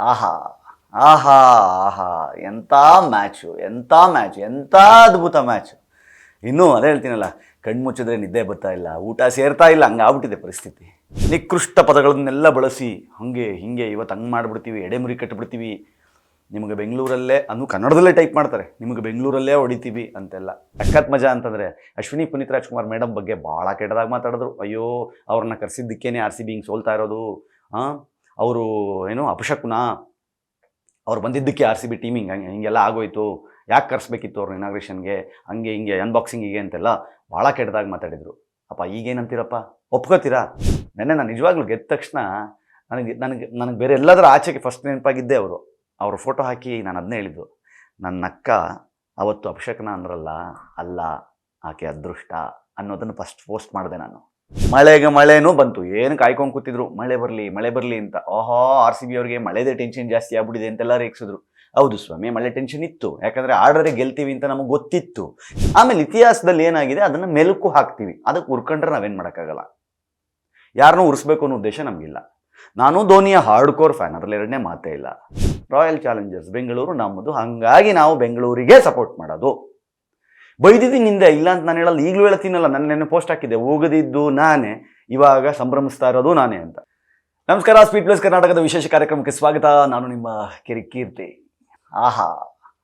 ಆಹಾ ಆಹಾ ಆಹಾ ಎಂಥ ಮ್ಯಾಚು ಎಂಥ ಮ್ಯಾಚ್ ಎಂಥ ಅದ್ಭುತ ಮ್ಯಾಚು. ಇನ್ನೂ ಅದೇ ಹೇಳ್ತೀನಲ್ಲ, ಕಣ್ಮುಚ್ಚಿದ್ರೆ ನಿದ್ದೆ ಬರ್ತಾ ಇಲ್ಲ, ಊಟ ಸೇರ್ತಾ ಇಲ್ಲ, ಹಂಗಾಗ್ಬಿಟ್ಟಿದೆ ಪರಿಸ್ಥಿತಿ. ನಿಕೃಷ್ಟ ಪದಗಳನ್ನೆಲ್ಲ ಬಳಸಿ ಹಂಗೆ ಹಿಂಗೆ ಇವತ್ತು ಹಂಗೆ ಮಾಡಿಬಿಡ್ತೀವಿ, ಎಡೆಮುರಿ ಕಟ್ಟಿಬಿಡ್ತೀವಿ, ನಿಮಗೆ ಬೆಂಗಳೂರಲ್ಲೇ ಅನ್ನು ಕನ್ನಡದಲ್ಲೇ ಟೈಪ್ ಮಾಡ್ತಾರೆ, ನಿಮಗೆ ಬೆಂಗಳೂರಲ್ಲೇ ಹೊಡಿತೀವಿ ಅಂತೆಲ್ಲ. ಸಖತ್ ಮಜಾ ಅಂತಂದರೆ ಅಶ್ವಿನಿ ಪುನೀತ್ ರಾಜ್ಕುಮಾರ್ ಮೇಡಮ್ ಬಗ್ಗೆ ಭಾಳ ಕೆಟ್ಟದಾಗಿ ಮಾತಾಡಿದ್ರು. ಅಯ್ಯೋ ಅವ್ರನ್ನ ಕರೆಸಿದ್ದಕ್ಕೇನೆ ಆರ್ ಸಿ ಬಿ ಹಿಂಗೆ ಸೋಲ್ತಾ ಇರೋದು, ಅವರು ಏನು ಅಪಶಕುನ, ಅವ್ರು ಬಂದಿದ್ದಕ್ಕೆ ಆರ್ ಸಿ ಬಿ ಟೀಮಿಂಗ್ ಹಿಂಗೆಲ್ಲ ಆಗೋಯ್ತು, ಯಾಕೆ ಕರೆಸ್ಬೇಕಿತ್ತು ಅವ್ರನ್ನ ಇನಾಗ್ರೇಷನ್ಗೆ, ಹಂಗೆ ಹಿಂಗೆ ಅನ್ಬಾಕ್ಸಿಂಗಿಗೆ ಅಂತೆಲ್ಲ ಭಾಳ ಕೆಟ್ಟದಾಗಿ ಮಾತಾಡಿದರು. ಅಪ್ಪ ಈಗೇನಂತೀರಪ್ಪ, ಒಪ್ಕೋತೀರಾ? ನೆನ್ನೆ ನಾನು ನಿಜವಾಗ್ಲೂ ಗೆದ್ದ ತಕ್ಷಣ ನನಗೆ ಬೇರೆ ಎಲ್ಲದರ ಆಚೆಗೆ ಫಸ್ಟ್ ನೆನಪಾಗಿದ್ದೆ ಅವ್ರ ಫೋಟೋ ಹಾಕಿ ನಾನು ಅದನ್ನೇ ಹೇಳಿದ್ದು, ನನ್ನ ಅಕ್ಕ ಅವತ್ತು ಅಪಶಕನ ಅಂದ್ರಲ್ಲ, ಅಲ್ಲ ಆಕೆ ಅದೃಷ್ಟ ಅನ್ನೋದನ್ನು ಫಸ್ಟ್ ಪೋಸ್ಟ್ ಮಾಡಿದೆ ನಾನು. ಮಳೆಗೆ ಮಳೆನೂ ಬಂತು, ಏನು ಕಾಯ್ಕೊಂಡು ಕೂತಿದ್ರು, ಮಳೆ ಬರಲಿ ಅಂತ. ಆರ್ ಸಿ ಬಿ ಅವ್ರಿಗೆ ಮಳೆದೇ ಟೆನ್ಷನ್ ಜಾಸ್ತಿ ಆಗ್ಬಿಟ್ಟಿದೆ ಅಂತೆಲ್ಲ ರೇಗಿಸಿದ್ರು. ಹೌದು ಸ್ವಾಮಿ, ಮಳೆ ಟೆನ್ಷನ್ ಇತ್ತು, ಯಾಕಂದರೆ ಆರ್ಡರೇ ಗೆಲ್ತೀವಿ ಅಂತ ನಮಗೆ ಗೊತ್ತಿತ್ತು. ಆಮೇಲೆ ಇತಿಹಾಸದಲ್ಲಿ ಏನಾಗಿದೆ ಅದನ್ನು ಮೆಲುಕು ಹಾಕ್ತೀವಿ, ಅದಕ್ಕೆ ಉರ್ಕೊಂಡ್ರೆ ನಾವೇನು ಮಾಡೋಕ್ಕಾಗಲ್ಲ. ಯಾರನ್ನೂ ಉರಿಸ್ಬೇಕು ಅನ್ನೋ ಉದ್ದೇಶ ನಮಗಿಲ್ಲ. ನಾನು ಧೋನಿಯ ಹಾರ್ಡ್ ಕೋರ್ ಫ್ಯಾನ್, ಅದರಲ್ಲಿ ಎರಡನೇ ಮಾತೇ ಇಲ್ಲ. ರಾಯಲ್ ಚಾಲೆಂಜರ್ಸ್ ಬೆಂಗಳೂರು ನಮ್ಮದು, ಹಾಗಾಗಿ ನಾವು ಬೆಂಗಳೂರಿಗೆ ಸಪೋರ್ಟ್ ಮಾಡೋದು. ಬೈದಿದ್ದಿನಿಂದ ಇಲ್ಲ ಅಂತ ನಾನು ಹೇಳಲ್ಲ, ಈಗಲೂ ಹೇಳ್ತೀನಲ್ಲ, ನನ್ನ ಪೋಸ್ಟ್ ಹಾಕಿದ್ದೆ, ಹೋಗದಿದ್ದು ನಾನೇ, ಇವಾಗ ಸಂಭ್ರಮಿಸ್ತಾ ಇರೋದು ನಾನೇ ಅಂತ. ನಮಸ್ಕಾರ, ಸ್ಪೀಡ್ ಪ್ಲಸ್ ಕರ್ನಾಟಕದ ವಿಶೇಷ ಕಾರ್ಯಕ್ರಮಕ್ಕೆ ಸ್ವಾಗತ. ನಾನು ನಿಮ್ಮ ಕಿರಿಕೀರ್ತಿ. ಆಹಾ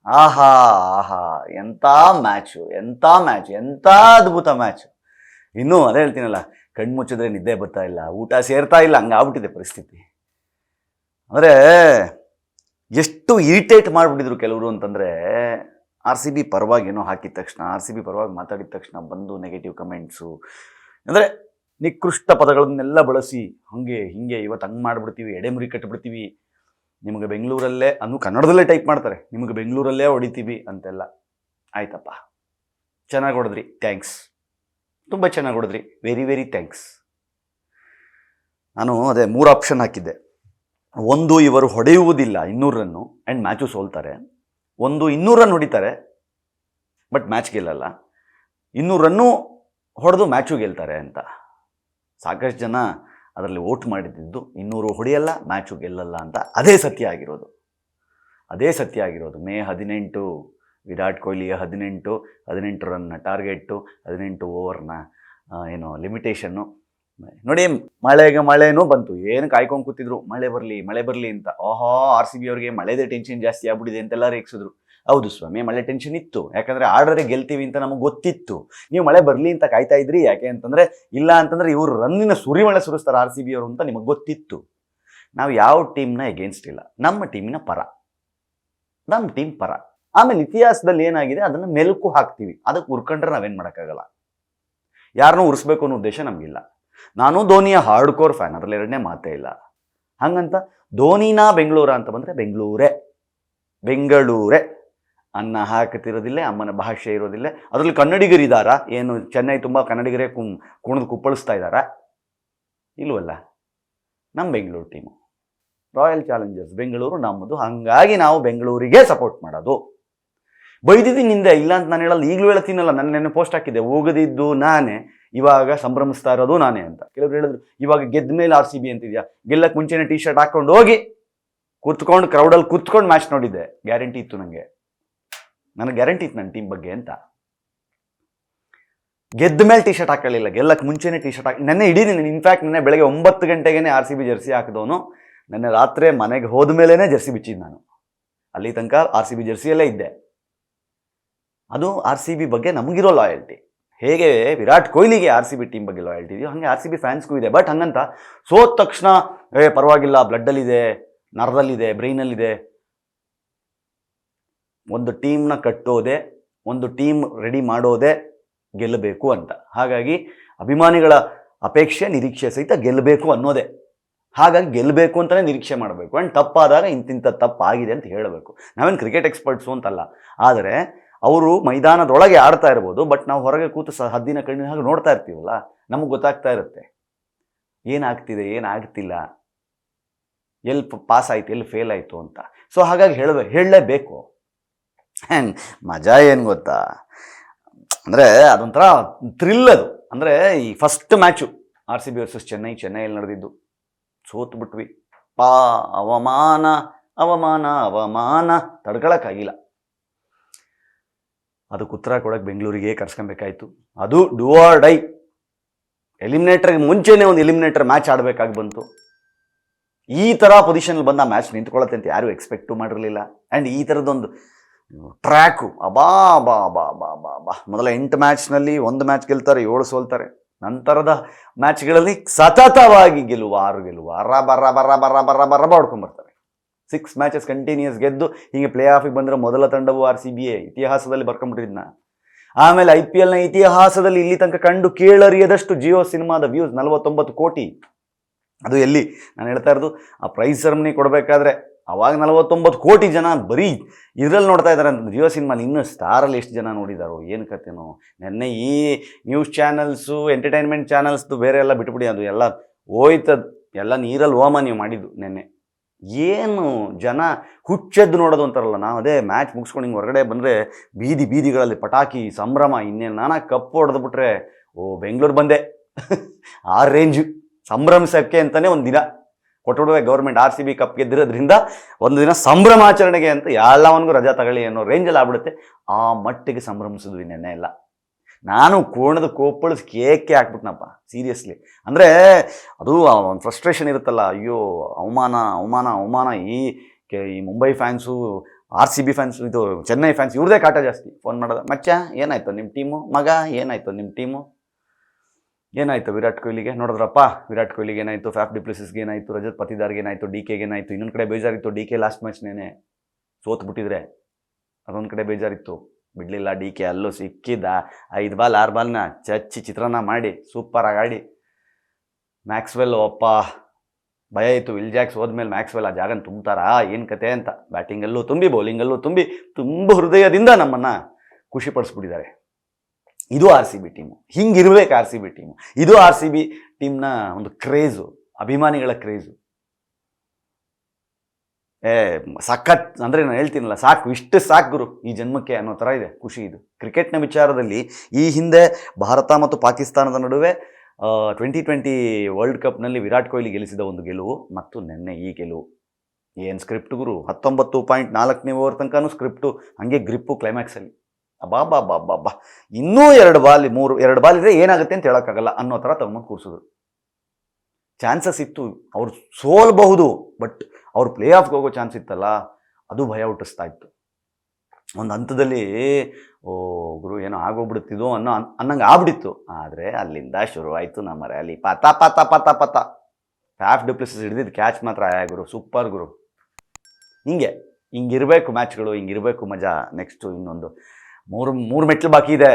ಆಹಾ ಆಹಾ ಎಂಥ ಮ್ಯಾಚು ಎಂಥ ಮ್ಯಾಚ್ ಎಂಥ ಅದ್ಭುತ ಮ್ಯಾಚು. ಇನ್ನೂ ಅದೇ ಹೇಳ್ತೀನಲ್ಲ, ಕಣ್ಮುಚ್ಚಿದ್ರೆ ನಿದ್ದೆ ಬರ್ತಾ ಇಲ್ಲ, ಊಟ ಸೇರ್ತಾ ಇಲ್ಲ, ಹಂಗಾಗ್ಬಿಟ್ಟಿದೆ ಪರಿಸ್ಥಿತಿ. ಅಂದರೆ ಎಷ್ಟು ಇರಿಟೇಟ್ ಮಾಡಿಬಿಟ್ಟಿದ್ರು ಕೆಲವರು ಅಂತಂದರೆ, ಆರ್ ಸಿ ಬಿ ಪರವಾಗಿ ಏನೋ ಹಾಕಿದ ತಕ್ಷಣ, ಆರ್ ಸಿ ಬಿ ಪರವಾಗಿ ಮಾತಾಡಿದ ತಕ್ಷಣ ಬಂದು ನೆಗೆಟಿವ್ ಕಮೆಂಟ್ಸು, ಅಂದರೆ ನಿಕೃಷ್ಟ ಪದಗಳನ್ನೆಲ್ಲ ಬಳಸಿ ಹಂಗೆ ಹಿಂಗೆ ಇವತ್ತು ಹಂಗೆ ಮಾಡಿಬಿಡ್ತೀವಿ, ಎಡೆಮುರಿ ಕಟ್ಟಿಬಿಡ್ತೀವಿ, ನಿಮಗೆ ಬೆಂಗಳೂರಲ್ಲೇ ಅನ್ನು ಕನ್ನಡದಲ್ಲೇ ಟೈಪ್ ಮಾಡ್ತಾರೆ, ನಿಮಗೆ ಬೆಂಗಳೂರಲ್ಲೇ ಹೊಡಿತೀವಿ ಅಂತೆಲ್ಲ. ಆಯ್ತಪ್ಪ, ಚೆನ್ನಾಗಿ ಹೊಡೆದ್ರಿ, ಥ್ಯಾಂಕ್ಸ್, ತುಂಬ ಚೆನ್ನಾಗಿ ಹೊಡೆದ್ರಿ, ವೆರಿ ಥ್ಯಾಂಕ್ಸ್. ನಾನು ಅದೇ 3 ಆಪ್ಷನ್ ಹಾಕಿದ್ದೆ. ಒಂದು, ಇವರು ಹೊಡೆಯುವುದಿಲ್ಲ 200 ರನ್ನು ಆ್ಯಂಡ್ ಮ್ಯಾಚು ಸೋಲ್ತಾರೆ. ಒಂದು, 200 ರನ್ ಹೊಡಿತಾರೆ ಬಟ್ ಮ್ಯಾಚ್ ಗೆಲ್ಲಲ್ಲ. 200 ರನ್ನು ಹೊಡೆದು ಮ್ಯಾಚು ಗೆಲ್ತಾರೆ ಅಂತ. ಸಾಕಷ್ಟು ಜನ ಅದರಲ್ಲಿ ವೋಟ್ ಮಾಡಿದ್ದು 200 ಹೊಡೆಯಲ್ಲ ಮ್ಯಾಚು ಗೆಲ್ಲಲ್ಲ ಅಂತ. ಅದೇ ಸತ್ಯ ಆಗಿರೋದು. ಮೇ 18 ವಿರಾಟ್ ಕೊಹ್ಲಿಯ 18 ರನ್ನ ಟಾರ್ಗೆಟ್ಟು, 18 ಓವರ್ನ ಏನೋ ಲಿಮಿಟೇಷನ್ನು. ನೋಡಿ, ಮಳೆಗೆ ಮಳೆನೂ ಬಂತು, ಏನು ಕಾಯ್ಕೊಂಡು ಕೂತಿದ್ರು, ಮಳೆ ಬರಲಿ ಅಂತ. ಆರ್ ಸಿ ಬಿ ಅವ್ರಿಗೆ ಮಳೆದೇ ಟೆನ್ಷನ್ ಜಾಸ್ತಿ ಆಗ್ಬಿಟ್ಟಿದೆ ಅಂತೆಲ್ಲ ರೇಗಿಸಿದ್ರು. ಹೌದು ಸ್ವಾಮಿ, ಮಳೆ ಟೆನ್ಷನ್ ಇತ್ತು, ಯಾಕಂದರೆ ಆರ್ಡರೇ ಗೆಲ್ತೀವಿ ಅಂತ ನಮಗೆ ಗೊತ್ತಿತ್ತು. ನೀವು ಮಳೆ ಬರಲಿ ಅಂತ ಕಾಯ್ತಾ ಇದ್ರಿ, ಯಾಕೆ ಅಂತಂದರೆ, ಇಲ್ಲ ಅಂತಂದರೆ ಇವರು ರನ್ನಿನ ಸುರಿಮಳೆ ಸುರಿಸ್ತಾರೆ ಆರ್ ಸಿ ಬಿ ಅವರು ಅಂತ ನಿಮಗೆ ಗೊತ್ತಿತ್ತು. ನಾವು ಯಾವ ಟೀಮ್ನ ಎಗೇನ್ಸ್ಟ್ ಇಲ್ಲ, ನಮ್ಮ ಟೀಮಿನ ಪರ, ನಮ್ಮ ಟೀಮ್ ಪರ. ಆಮೇಲೆ ಇತಿಹಾಸದಲ್ಲಿ ಏನಾಗಿದೆ ಅದನ್ನು ಮೆಲುಕು ಹಾಕ್ತೀವಿ, ಅದಕ್ಕೆ ಉರ್ಕೊಂಡ್ರೆ ನಾವೇನು ಮಾಡೋಕ್ಕಾಗಲ್ಲ. ಯಾರನ್ನೂ ಉರಿಸ್ಬೇಕು ಅನ್ನೋ ಉದ್ದೇಶ ನಮಗಿಲ್ಲ. ನಾನು ಧೋನಿಯ ಹಾರ್ಡ್ ಕೋರ್ ಫ್ಯಾನ್, ಅದರಲ್ಲಿ ಎರಡನೇ ಮಾತೇ ಇಲ್ಲ. ಹಂಗಂತ ಧೋನಿನ ಬೆಂಗಳೂರ ಅಂತ ಬಂದರೆ ಬೆಂಗಳೂರೇ ಅನ್ನ ಹಾಕುತ್ತಿರೋದಿಲ್ಲ, ಅಮ್ಮನ ಭಾಷೆ ಇರೋದಿಲ್ಲ. ಅದರಲ್ಲಿ ಕನ್ನಡಿಗರಿದ್ದಾರಾ? ಏನು ಚೆನ್ನೈ ತುಂಬ ಕನ್ನಡಿಗರೇ ಕುಣಿದು ಕುಪ್ಪಳಿಸ್ತಾ ಇದ್ದಾರಾ? ಇಲ್ವಲ್ಲ. ನಮ್ಮ Bengaluru team, royal Challengers Bengaluru ನಮ್ಮದು, ಹಾಗಾಗಿ ನಾವು ಬೆಂಗಳೂರಿಗೆ ಸಪೋರ್ಟ್ ಮಾಡೋದು. ಬೈದಿದ್ದಿನಿಂದ ಇಲ್ಲ ಅಂತ ನಾನು ಹೇಳಲ್ಲ, ಈಗಲೂ ಹೇಳ್ತೀನಲ್ಲ, ನನ್ನ ಪೋಸ್ಟ್ ಹಾಕಿದ್ದೆ, ಹೋಗದಿದ್ದು ನಾನೇ, ಇವಾಗ ಸಂಭ್ರಮಿಸ್ತಾ ಇರೋದು ನಾನೇ ಅಂತ. ಕೆಲವರು ಹೇಳಿದ್ರು, ಇವಾಗ ಗೆದ್ದ ಮೇಲೆ ಆರ್ ಸಿ ಬಿ ಅಂತಿದ್ಯಾ? ಗೆಲ್ಲಕ್ಕೆ ಮುಂಚೆನೇ ಟಿ ಶರ್ಟ್ ಹಾಕ್ಕೊಂಡು ಹೋಗಿ ಕೂತ್ಕೊಂಡು ಕ್ರೌಡಲ್ಲಿ ಕೂತ್ಕೊಂಡು ಮ್ಯಾಚ್ ನೋಡಿದ್ದೆ, ಗ್ಯಾರಂಟಿ ಇತ್ತು ನನಗೆ ಗ್ಯಾರಂಟಿ ಇತ್ತು ನನ್ನ ಟೀಮ್ ಬಗ್ಗೆ ಅಂತ. ಗೆದ್ದ ಮೇಲೆ ಟಿ ಶರ್ಟ್ ಹಾಕೊಳ್ಳಿಲ್ಲ, ಗೆಲ್ಲಕ್ಕೆ ಮುಂಚೆನೇ ಟಿ ಶರ್ಟ್ ನೆನ್ನೆ ಇಡೀ ಇನ್ಫ್ಯಾಕ್ಟ್ ನೆನ್ನೆ ಬೆಳಗ್ಗೆ 9 ಗಂಟೆಗೇ ಆರ್ ಸಿ ಬಿ ಜರ್ಸಿ ಹಾಕಿದವನು, ನೆನ್ನೆ ರಾತ್ರಿ ಮನೆಗೆ ಹೋದ ಮೇಲೇ ಜರ್ಸಿ ಬಿಚ್ಚಿದ್ದು ನಾನು. ಅಲ್ಲಿ ತನಕ ಆರ್ ಸಿ ಬಿ ಜರ್ಸಿಯಲ್ಲೇ ಇದ್ದೆ. ಅದು ಆರ್ ಸಿ ಬಿ ಬಗ್ಗೆ ನಮಗಿರೋ ಲಾಯಲ್ಟಿ. ಹೇಗೆ ವಿರಾಟ್ ಕೊಹ್ಲಿಗೆ ಆರ್ ಸಿ ಬಿ ಟೀಮ್ ಬಗ್ಗೆ ಲಾಯಲ್ಟಿ ಇದೆಯೋ, ಹಾಗೆ ಆರ್ ಸಿ ಬಿ ಫ್ಯಾನ್ಸ್ಗೂ ಇದೆ. ಬಟ್ ಹಂಗಂತ ಸೋತ ತಕ್ಷಣ ಪರವಾಗಿಲ್ಲ, ಬ್ಲಡ್ಡಲ್ಲಿದೆ, ನರದಲ್ಲಿದೆ, ಬ್ರೈನಲ್ಲಿದೆ. ಒಂದು ಟೀಮ್ನ ಕಟ್ಟೋದೆ, ಒಂದು ಟೀಮ್ ರೆಡಿ ಮಾಡೋದೇ ಗೆಲ್ಲಬೇಕು ಅಂತ. ಹಾಗಾಗಿ ಅಭಿಮಾನಿಗಳ ಅಪೇಕ್ಷೆ ನಿರೀಕ್ಷೆ ಸಹಿತ ಗೆಲ್ಲಬೇಕು ಅನ್ನೋದೇ. ಹಾಗಾಗಿ ಗೆಲ್ಲಬೇಕು ಅಂತಲೇ ನಿರೀಕ್ಷೆ ಮಾಡಬೇಕು. ಆ್ಯಂಡ್ ತಪ್ಪಾದಾಗ ಇಂತಿಂಥ ತಪ್ಪಾಗಿದೆ ಅಂತ ಹೇಳಬೇಕು. ನಾವೇನು ಕ್ರಿಕೆಟ್ ಎಕ್ಸ್ಪರ್ಟ್ಸು ಅಂತಲ್ಲ, ಆದರೆ ಅವರು ಮೈದಾನದೊಳಗೆ ಆಡ್ತಾ ಇರ್ಬೋದು, ಬಟ್ ನಾವು ಹೊರಗೆ ಕೂತು ಹದ್ದಿನ ಕಣ್ಣಿನ ಹಾಗೆ ನೋಡ್ತಾ ಇರ್ತೀವಲ್ಲ, ನಮಗೆ ಗೊತ್ತಾಗ್ತಾ ಇರುತ್ತೆ ಏನಾಗ್ತಿದೆ, ಏನಾಗ್ತಿಲ್ಲ, ಎಲ್ಲಿ ಪಾಸ್ ಆಯಿತು, ಎಲ್ಲಿ ಫೇಲ್ ಆಯಿತು ಅಂತ. ಸೊ ಹಾಗಾಗಿ ಹೇಳಲೇಬೇಕು. ಆ್ಯಂಡ್ ಮಜಾ ಏನು ಗೊತ್ತಾ, ಅಂದರೆ ಅದೊಂಥರ ಥ್ರಿಲ್ ಅದು. ಅಂದರೆ ಈ first match R C B versus ಚೆನ್ನೈಯಲ್ಲಿ ನಡೆದಿದ್ದು, ಸೋತ್ಬಿಟ್ವಿ. ಅವಮಾನ ಅವಮಾನ ಅವಮಾನ ತಡ್ಕೊಳಕ್ಕಾಗಿಲ್ಲ. ಅದಕ್ಕೆ ಉತ್ತರ ಕೊಡೋಕೆ ಬೆಂಗಳೂರಿಗೆ ಕರ್ಸ್ಕೊಬೇಕಾಯ್ತು. ಅದು ಡೂ ಆರ್ ಡೈ. ಎಲಿಮಿನೇಟರ್ಗೆ ಮುಂಚೆನೇ ಒಂದು ಎಲಿಮಿನೇಟರ್ ಮ್ಯಾಚ್ ಆಡಬೇಕಾಗಿ ಬಂತು. ಈ ಥರ ಪೊಸಿಷನಲ್ಲಿ ಬಂದ ಮ್ಯಾಚ್ ನಿಂತ್ಕೊಳ್ಳುತ್ತೆ ಅಂತ ಯಾರೂ ಎಕ್ಸ್ಪೆಕ್ಟು ಮಾಡಿರಲಿಲ್ಲ. ಆ್ಯಂಡ್ ಈ ಥರದ್ದೊಂದು ಟ್ರ್ಯಾಕು ಅಬಾ ಬಾ ಬಾ ಬಾ ಬಾ ಬಾ ಮೊದಲ 8 ಮ್ಯಾಚ್ನಲ್ಲಿ 1 ಮ್ಯಾಚ್ ಗೆಲ್ತಾರೆ, 7 ಸೋಲ್ತಾರೆ. ನಂತರದ ಮ್ಯಾಚ್ಗಳಲ್ಲಿ ಸತತವಾಗಿ ಗೆಲುವು, 6 ಗೆಲುವು, ಬರ ಹೊಡ್ಕೊಂಡ್ಬರ್ತಾರೆ. 6 ಮ್ಯಾಚಸ್ ಕಂಟಿನ್ಯೂಸ್ ಗೆದ್ದು ಹೀಗೆ ಪ್ಲೇ ಆಫಿಗೆ ಬಂದರೆ ಮೊದಲ ತಂಡವು RCB ಇತಿಹಾಸದಲ್ಲಿ ಬರ್ಕೊಂಡ್ಬಿಟ್ಟಿದ್ನ. ಆಮೇಲೆ IPLನ ಇತಿಹಾಸದಲ್ಲಿ ಇಲ್ಲಿ ತನಕ ಕಂಡು ಕೇಳರಿಯದಷ್ಟು ಜಿಯೋ ಸಿನಿಮಾದ ವ್ಯೂಸ್ 49 ಕೋಟಿ. ಅದು ಎಲ್ಲಿ ನಾನು ಹೇಳ್ತಾ ಇರೋದು, ಆ ಪ್ರೈಸ್ ಸೆರೆಮನಿ ಕೊಡಬೇಕಾದ್ರೆ ಅವಾಗ 49 ಕೋಟಿ ಜನ ಬರೀ ಇದರಲ್ಲಿ ನೋಡ್ತಾ ಇದ್ದಾರೆ ಅಂತ. ಜಿಯೋ ಸಿನಿಮಾಲಿ ಇನ್ನೂ ಸ್ಟಾರಲ್ಲಿ ಎಷ್ಟು ಜನ ನೋಡಿದಾರೋ ಏನು ಕತೆನೋ. ನೆನ್ನೆ ಈ ನ್ಯೂಸ್ ಚಾನಲ್ಸು, ಎಂಟರ್ಟೈನ್ಮೆಂಟ್ ಚಾನಲ್ಸ್ದು ಬೇರೆ ಎಲ್ಲ ಬಿಟ್ಬಿಡಿ, ಅದು ಎಲ್ಲ ಹೋಯ್ತದ್ದು, ಎಲ್ಲ ನೀರಲ್ಲಿ ಹೋಮ ನೀವು ಮಾಡಿದ್ದು ನೆನ್ನೆ. ಏನು ಜನ ಹುಚ್ಚೆದ್ದು ನೋಡೋದು ಅಂತಾರಲ್ಲ, ನಾವು ಅದೇ ಮ್ಯಾಚ್ ಮುಗಿಸ್ಕೊಂಡು ಹಿಂಗೆ ಹೊರಗಡೆ ಬಂದರೆ ಬೀದಿಗಳಲ್ಲಿ ಪಟಾಕಿ ಸಂಭ್ರಮ. ಇನ್ನೇನು ನಾನಾ ಕಪ್ಪು ಹೊಡೆದ್ಬಿಟ್ರೆ ಬೆಂಗಳೂರು ಬಂದೆ ಆ ರೇಂಜು ಸಂಭ್ರಮಿಸೋಕ್ಕೆ ಅಂತಲೇ ಒಂದು ದಿನ ಕೊಟ್ಟುಬಿಡುವೆ ಗೌರ್ಮೆಂಟ್. RCB ಕಪ್ ಗೆದ್ದಿರೋದ್ರಿಂದ ಒಂದು ದಿನ ಸಂಭ್ರಮಾಚರಣೆಗೆ ಅಂತ ಎಲ್ಲವನಿಗೂ ರಜಾ ತಗೊಳ್ಳಿ ಅನ್ನೋ ರೇಂಜಲ್ಲಿ ಆಗ್ಬಿಡುತ್ತೆ. ಆ ಮಟ್ಟಿಗೆ ಸಂಭ್ರಮಿಸಿದ್ವಿ ನೆನ್ನೆ ಎಲ್ಲ. ನಾನು ಕೋಣದ ಕೋಪಳಿಸಿ ಕೇಕೆ ಹಾಕ್ಬಿಟ್ನಪ್ಪ ಸೀರಿಯಸ್ಲಿ. ಅಂದರೆ ಅದು ಒಂದು ಫ್ರಸ್ಟ್ರೇಷನ್ ಇರುತ್ತಲ್ಲ, ಅಯ್ಯೋ ಅವಮಾನ ಅವಮಾನ ಅವಮಾನ. ಈ ಮುಂಬೈ ಫ್ಯಾನ್ಸು, RCB ಫ್ಯಾನ್ಸು, ಇದು ಚೆನ್ನೈ ಫ್ಯಾನ್ಸ್, ಇವ್ರದೇ ಕಾಟ ಜಾಸ್ತಿ. ಫೋನ್ ಮಾಡೋದು, ಮಚ್ಚ ಏನಾಯ್ತು ನಿಮ್ಮ ಟೀಮು, ಮಗ ಏನಾಯ್ತು ನಿಮ್ಮ ಟೀಮು, ಏನಾಯಿತು ವಿರಾಟ್ ಕೊಹ್ಲಿಗೆ ನೋಡಿದ್ರಪ್ಪ, ವಿರಾಟ್ ಕೊಹ್ಲಿಗೆ ಏನಾಯಿತು, ಫ್ಯಾಫ್ ಡಿಪ್ಲೆಸಿಸ್ಗೆ ಏನಾಯಿತು, ರಜತ್ ಪತಿದಾರ್ಗೆ ಏನಾಯಿತು, DKಗೆ ಏನಾಯಿತು. ಇನ್ನೊಂದು ಕಡೆ ಬೇಜಾರಿತ್ತು, DK ಲಾಸ್ಟ್ ಮ್ಯಾಚ್ನೇನೆ ಸೋತ್ಬಿಟ್ಟಿದ್ರೆ ಅದೊಂದು ಕಡೆ ಬೇಜಾರಿತ್ತು. ಬಿಡಲಿಲ್ಲ DK, ಅಲ್ಲೂ ಸಿಕ್ಕಿದ್ದ 5 ಬಾಲ್ 6 ಬಾಲ್ನ ಚಚ್ಚಿ ಚಿತ್ರಾನ್ನ ಮಾಡಿ ಸೂಪರಾಗಿ ಆಡಿ. ಮ್ಯಾಕ್ಸ್ವೆಲ್ ಅಪ್ಪ ಭಯ ಇತ್ತು, ವಿಲ್ ಜಾಕ್ಸ್ ಹೋದ್ಮೇಲೆ ಮ್ಯಾಕ್ಸ್ವೆಲ್ ಆ ಜಾಗನ ತುಂಬ್ತಾರಾ ಏನು ಕತೆ ಅಂತ. ಬ್ಯಾಟಿಂಗಲ್ಲೂ ತುಂಬಿ ಬೌಲಿಂಗಲ್ಲೂ ತುಂಬ ಹೃದಯದಿಂದ ನಮ್ಮನ್ನು ಖುಷಿಪಡಿಸ್ಬಿಟ್ಟಿದ್ದಾರೆ. ಇದು RCB ಟೀಮು, ಹಿಂಗಿರ್ಬೇಕು RCB ಟೀಮು. ಇದು RCB ಟೀಮ್ನ ಒಂದು ಕ್ರೇಜು, ಅಭಿಮಾನಿಗಳ ಕ್ರೇಜು. ಸಖತ್ ಅಂದರೆ ನಾನು ಹೇಳ್ತೀನಲ್ಲ, ಸಾಕು ಇಷ್ಟು ಸಾಕು ಗುರು ಈ ಜನ್ಮಕ್ಕೆ ಅನ್ನೋ ಥರ ಇದೆ ಖುಷಿ. ಇದು ಕ್ರಿಕೆಟ್ನ ವಿಚಾರದಲ್ಲಿ ಈ ಹಿಂದೆ ಭಾರತ ಮತ್ತು ಪಾಕಿಸ್ತಾನದ ನಡುವೆ 2020 ವರ್ಲ್ಡ್ ಕಪ್ನಲ್ಲಿ ವಿರಾಟ್ ಕೊಹ್ಲಿ ಗೆಲ್ಲಿಸಿದ ಒಂದು ಗೆಲುವು ಮತ್ತು ನೆನ್ನೆ ಈ ಗೆಲುವು. ಏನು ಸ್ಕ್ರಿಪ್ಟ್ ಗುರು, 19.4ನೇ ಓವರ್ ತನಕನೂ ಸ್ಕ್ರಿಪ್ಟು, ಹಾಗೆ ಗ್ರಿಪ್ಪು ಕ್ಲೈಮ್ಯಾಕ್ಸಲ್ಲಿ. ಅಬ್ಬಾ ಇನ್ನೂ 2 ಬಾಲ್ 2 ಬಾಲ್ ಇದ್ರೆ ಏನಾಗುತ್ತೆ ಅಂತ ಹೇಳೋಕ್ಕಾಗಲ್ಲ ಅನ್ನೋ ಥರ ತಗೊಂಡು ಕೂರಿಸಿದ್ರು. ಚಾನ್ಸಸ್ ಇತ್ತು, ಅವ್ರು ಸೋಲ್ಬಹುದು, ಬಟ್ ಅವ್ರು ಪ್ಲೇ ಆಫ್ಗೆ ಹೋಗೋ ಚಾನ್ಸ್ ಇತ್ತಲ್ಲ, ಅದು ಭಯ ಹುಟ್ಟಿಸ್ತಾ ಇತ್ತು. ಒಂದು ಹಂತದಲ್ಲಿ ಗುರು ಏನೋ ಆಗೋಗ್ಬಿಡುತ್ತಿದ್ದು ಅನ್ನಂಗೆ ಆಗ್ಬಿಟ್ಟಿತ್ತು. ಆದರೆ ಅಲ್ಲಿಂದ ಶುರುವಾಯಿತು ನಮ್ಮ ರ್ಯಾಲಿ. ಪತ ಫ್ಯಾಫ್ ಡಿಪ್ಲೆಸಿಸ್ ಹಿಡಿದಿದ್ದು ಕ್ಯಾಚ್ ಮಾತ್ರ ಗುರು, ಸೂಪರ್ ಗುರು. ಹಿಂಗಿರಬೇಕು ಮ್ಯಾಚ್ಗಳು, ಹಿಂಗಿರಬೇಕು ಮಜಾ. ನೆಕ್ಸ್ಟು ಇನ್ನೊಂದು 3 ಮೆಟ್ಲು ಬಾಕಿ ಇದೆ,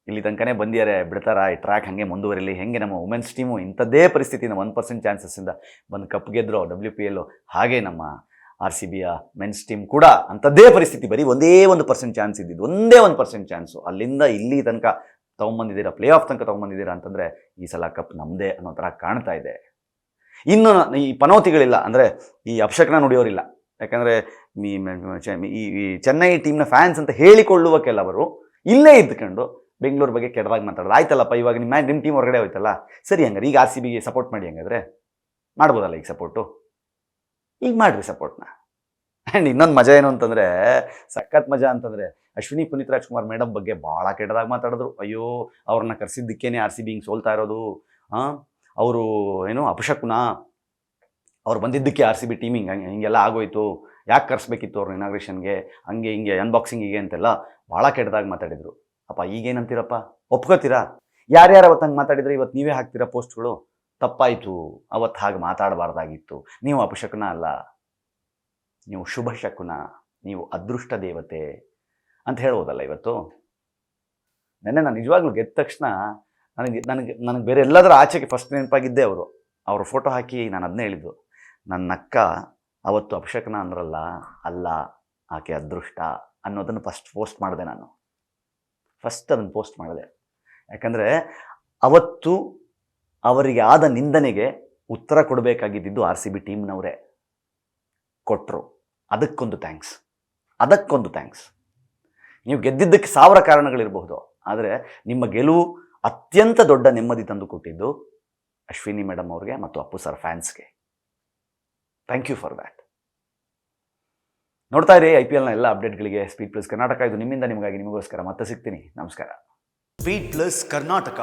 ಇಲ್ಲಿ ತನಕನೇ ಬಂದಿದ್ದಾರೆ, ಬಿಡ್ತಾರಾ ಈ ಟ್ರ್ಯಾಕ್ ಹಾಗೆ ಮುಂದುವರಿಲಿ. ಹೆಂಗೆ ನಮ್ಮ ವುಮೆನ್ಸ್ ಟೀಮು ಇಂಥದ್ದೇ ಪರಿಸ್ಥಿತಿನ 1% ಚಾನ್ಸಸ್ಸಿಂದ ಬಂದು ಕಪ್ ಗೆದ್ರು WPL, ಹಾಗೆ ನಮ್ಮ RCBಯ ಮೆನ್ಸ್ ಟೀಮ್ ಕೂಡ ಅಂಥದ್ದೇ ಪರಿಸ್ಥಿತಿ, ಬರೀ ಒಂದೇ 1% ಚಾನ್ಸ್ ಇದ್ದಿದ್ದು, ಒಂದೇ 1% ಚಾನ್ಸು. ಅಲ್ಲಿಂದ ಇಲ್ಲಿ ತನಕ ತೊಗೊಂಬಂದಿದ್ದೀರಾ, ಪ್ಲೇ ಆಫ್ ತನಕ ತೊಗೊಂಬಂದಿದ್ದೀರಾ ಅಂತಂದರೆ ಈ ಸಲ ಕಪ್ ನಮ್ಮದೇ ಅನ್ನೋ ಥರ ಕಾಣ್ತಾ ಇದೆ. ಇನ್ನು ಈ ಪನೋತಿಗಳಿಲ್ಲ, ಅಂದರೆ ಈ ಅಪಶಕನ ನುಡಿಯೋರಿಲ್ಲ. ಯಾಕಂದರೆ ಈ ಚೆನ್ನೈ ಟೀಮ್ನ ಫ್ಯಾನ್ಸ್ ಅಂತ ಹೇಳಿಕೊಳ್ಳುವ ಕೆಲವರು ಇಲ್ಲೇ ಇದ್ಕೊಂಡು ಬೆಂಗಳೂರು ಬಗ್ಗೆ ಕೆಟ್ಟದಾಗಿ ಮಾತಾಡೋದು. ಆಯ್ತಲ್ಲಪ್ಪ, ಇವಾಗ ನಿಮ್ಮ ಟೀಮ್ ಹೊರಗಡೆ ಹೋಯ್ತಲ್ಲ, ಸರಿ ಹಂಗಾರೆ ಈಗ RCBಗೆ ಸಪೋರ್ಟ್ ಮಾಡಿ, ಹಂಗಾದ್ರೆ ಮಾಡ್ಬೋದಲ್ಲ ಈಗ ಸಪೋರ್ಟು, ಈಗ ಮಾಡಿರಿ ಸಪೋರ್ಟ್ನ. ಆ್ಯಂಡ್ ಇನ್ನೊಂದು ಮಜಾ ಏನು ಅಂತಂದರೆ, ಸಖತ್ ಮಜಾ ಅಂತಂದರೆ, ಅಶ್ವಿನಿ ಪುನೀತ್ ರಾಜ್ಕುಮಾರ್ ಮೇಡಮ್ ಬಗ್ಗೆ ಭಾಳ ಕೆಟ್ಟದಾಗಿ ಮಾತಾಡಿದ್ರು. ಅಯ್ಯೋ ಅವ್ರನ್ನ ಕರೆಸಿದ್ದಕ್ಕೇನೆ RCB ಹಿಂಗೆ ಸೋಲ್ತಾ ಇರೋದು, ಅವರು ಏನು ಅಪಶಕುನ, ಅವ್ರು ಬಂದಿದ್ದಕ್ಕೆ RCB ಟೀಮ್ ಹಿಂಗೆಲ್ಲ ಆಗೋಯ್ತು, ಯಾಕೆ ಕರೆಸ್ಬೇಕಿತ್ತು ಅವ್ರನ್ನ ಇನಾಗ್ರೇಷನ್ಗೆ, ಹಂಗೆ ಹಿಂಗೆ ಅನ್ಬಾಕ್ಸಿಂಗಿಗೆ ಅಂತೆಲ್ಲ ಭಾಳ ಕೆಟ್ಟದಾಗಿ ಮಾತಾಡಿದರು. ಅಪ್ಪ ಈಗೇನಂತೀರಪ್ಪ, ಒಪ್ಕೋತೀರಾ? ಯಾರ್ಯಾರು ಅವತ್ತು ಹಂಗೆ ಮಾತಾಡಿದರೆ ಇವತ್ತು ನೀವೇ ಹಾಕ್ತೀರಾ ಪೋಸ್ಟ್ಗಳು? ತಪ್ಪಾಯಿತು, ಅವತ್ತು ಹಾಗೆ ಮಾತಾಡಬಾರ್ದಾಗಿತ್ತು. ನೀವು ಅಪಶಕುನ ಅಲ್ಲ, ನೀವು ಶುಭ ಶಕುನ, ನೀವು ಅದೃಷ್ಟ ದೇವತೆ ಅಂತ ಹೇಳ್ಬೋದಲ್ಲ ಇವತ್ತು. ನೆನ್ನೆ ನಾನು ನಿಜವಾಗ್ಲೂ ಗೆದ್ದ ತಕ್ಷಣ ನನಗೆ ಬೇರೆ ಎಲ್ಲದರ ಆಚೆಗೆ ಫಸ್ಟ್ ನೆನಪಾಗಿದ್ದೆ ಅವ್ರ ಫೋಟೋ ಹಾಕಿ ನಾನು ಅದನ್ನೇ ಹೇಳಿದ್ದು. ನನ್ನ ಅಕ್ಕ ಅವತ್ತು ಅಪಶಕನ ಅಂದ್ರಲ್ಲ, ಅಲ್ಲ ಆಕೆ ಅದೃಷ್ಟ ಅನ್ನೋದನ್ನು ಫಸ್ಟ್ ಪೋಸ್ಟ್ ಮಾಡಿದೆ. ನಾನು ಅದನ್ನು ಪೋಸ್ಟ್ ಮಾಡಿದೆ. ಯಾಕಂದರೆ ಅವತ್ತು ಅವರಿಗೆ ಆದ ನಿಂದನೆಗೆ ಉತ್ತರ ಕೊಡಬೇಕಾಗಿದ್ದು RCB ಟೀಮ್ನವರೇ ಕೊಟ್ಟರು. ಅದಕ್ಕೊಂದು ಥ್ಯಾಂಕ್ಸ್. ನೀವು ಗೆದ್ದಿದ್ದಕ್ಕೆ 1000 ಕಾರಣಗಳಿರಬಹುದು, ಆದರೆ ನಿಮ್ಮ ಗೆಲುವು ಅತ್ಯಂತ ದೊಡ್ಡ ನೆಮ್ಮದಿ ತಂದು ಕೊಟ್ಟಿದ್ದು ಅಶ್ವಿನಿ ಮೇಡಮ್ ಅವ್ರಿಗೆ ಮತ್ತು ಅಪ್ಪು ಸರ್ ಫ್ಯಾನ್ಸ್ಗೆ. Thank you for that. ನೋಡ್ತಾ ಇರಿ IPLನ ಎಲ್ಲ ಅಪ್ಡೇಟ್ಗಳಿಗೆ ಸ್ಪೀಡ್ ಪ್ಲಸ್ ಕರ್ನಾಟಕ. ಇದು ನಿಮ್ಮಿಂದ ನಿಮಗಾಗಿ, ನಿಮಗೋಸ್ಕರ. ಮತ್ತೆ ಸಿಗ್ತೀನಿ. ನಮಸ್ಕಾರ. Speed plus Karnataka.